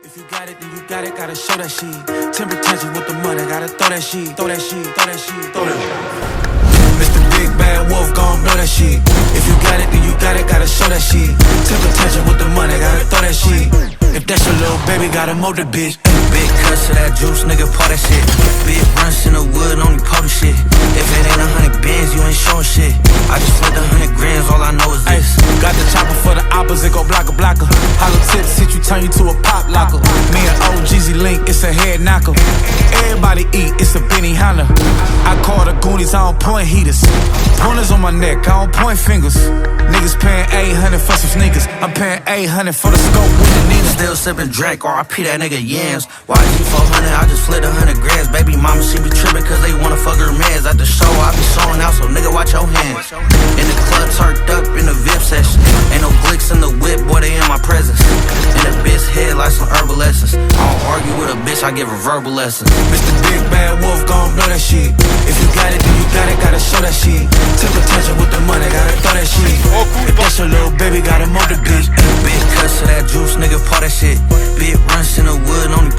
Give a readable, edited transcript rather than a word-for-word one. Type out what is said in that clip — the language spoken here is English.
If you got it, then you got it, gotta show that shit. Temper tantrum with the money, gotta throw that shit, throw that shit, throw that shit, throw that shit. Mr. Big Bad Wolf gon' blow that shit. If you got it, then you got it, gotta show that shit. Temper tantrum with the money, gotta throw that shit. If that's your little baby, gotta mold the bitch. Big cuts to that juice, nigga, pour that shit. Big runs in the wood, only potent shit. If it ain't 100 bands, you ain't showing shit. I just flip the 100 grams, all I know is this. Got the chopper for the opposite, go blocker, blocker. Hollow tips hit you, turn you to a pop locker. Me and OGZ link, it's a head knocker. Everybody eat, it's a Benny Hanna. I call the Goonies, I don't point heaters. Pointers on my neck, I don't point fingers. Niggas paying 800 for some sneakers. I'm paying 800 for the scope with the needle. Still sipping Drake, RIP that nigga Yams. YG 400, I just flip 100 grams. Baby mama, she be trippin' cause they wanna fuck her mans. At the show, I be showing out, so nigga, watch your hands. In the club, turned up in the VIP session. Ain't no glicks in the whip, boy, they in my presence. And the bitch head like some herbal essence. I don't argue with a bitch, I give her verbal lessons. Mr. Big Bad Wolf gon' blow that shit. If you got it, then you got it, gotta show that shit. Temper tantrum with the money, gotta throw that shit. If that's your little baby, gotta mold the bitch. Big cuts to that juice, nigga, pour that shit. Big runs in the wood, only